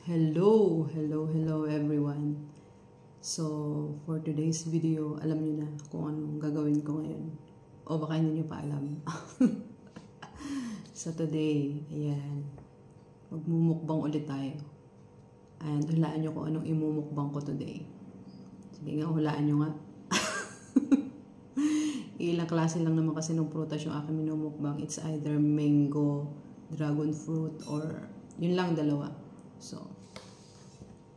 Hello everyone. So, for today's video, alam niyo na kung anong gagawin ko ngayon. O baka hindi niyo pa alam. So today, ayan, magmumukbang ulit tayo. And hulaan niyo kung anong imumukbang ko today. Sige nga, hulaan niyo nga. Ilang klase lang naman kasi ng prutas yung aking minumukbang. It's either mango, dragon fruit, or yun lang dalawa. So,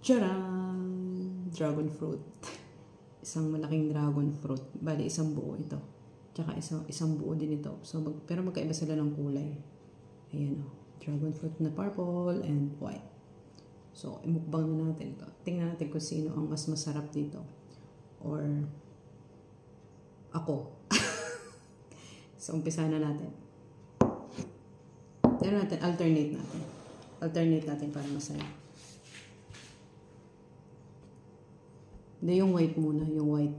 tcharam! Dragon fruit. Isang malaking dragon fruit. Bali, isang buo ito. Tsaka isang buo din ito. So, pero magkaiba sila ng kulay. Ayan o. Dragon fruit na purple and white. So, imukbang na natin ito. Tingnan natin kung sino ang mas masarap dito. Or, ako. So, umpisa na natin. Tingnan natin, alternate natin. Alternate natin para masaya. Hindi, yung white muna. Yung white.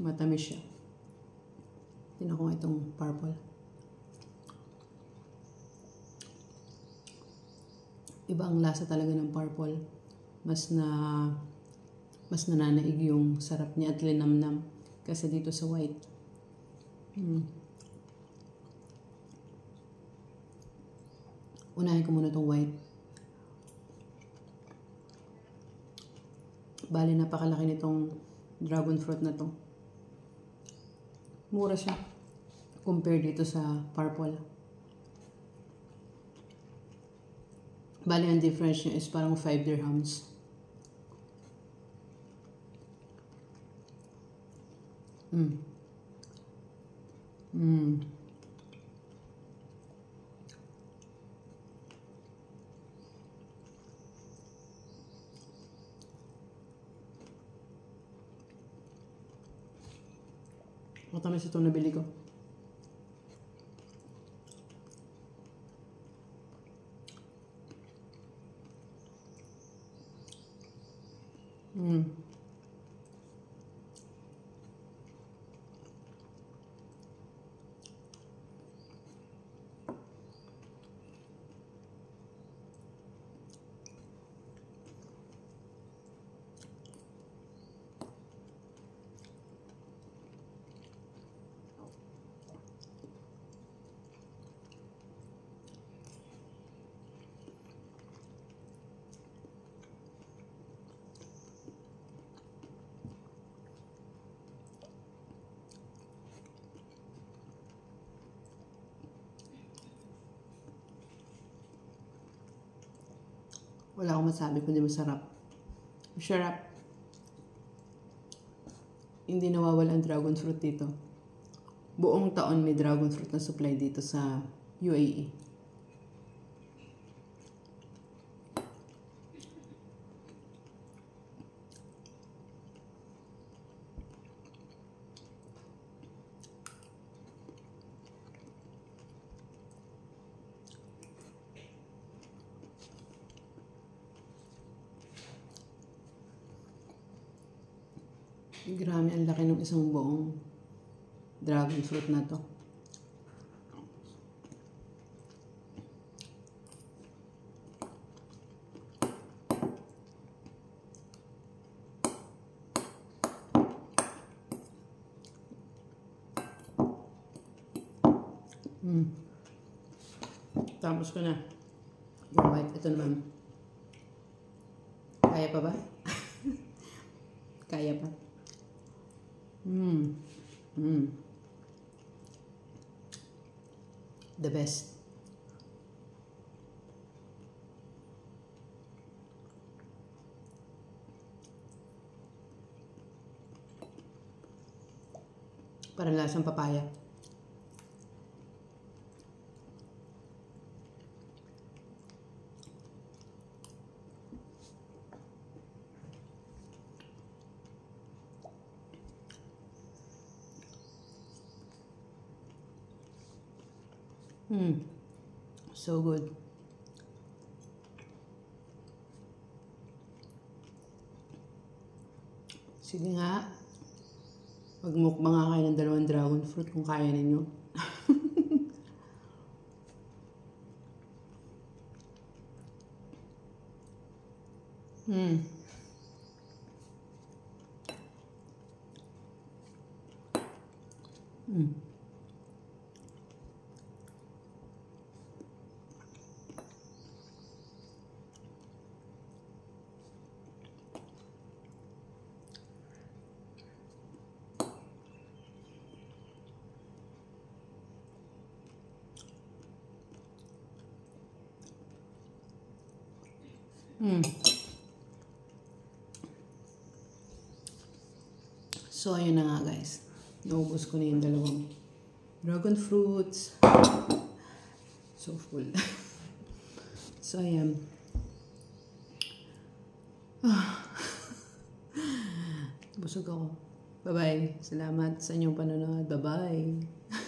Matamis siya. Tingnan ko itong purple. Iba ang lasa talaga ng purple. Mas nananaig yung sarap niya at linamnam. Kasi dito sa white. Unahin ko muna itong white. Bali, napakalaki nitong dragon fruit na to. Mura siya. Compare dito sa purple. Bali, ang difference niya is parang 5 dirhams. Matamis itong nabili ko. Wala akong masabi kundi masarap. Masarap. Hindi nawawala ang dragon fruit dito. Buong taon may dragon fruit na supply dito sa UAE. Grabe, ang laki ng isang buong dragon fruit na to. Tapos ko na. Yung white, ito naman. Kaya pa ba? Kaya pa. The best. Parang lasang papaya. So good. Sige nga. Magmukbang nga kayo ng 2 dragon fruit kung kaya ninyo. Mm. Mm. Mm. So, ayun na nga guys. Naubos ko na yung 2 dragon fruits. So full. So, ayan. Busog ako. Bye-bye. Salamat sa inyong panonood. Bye-bye.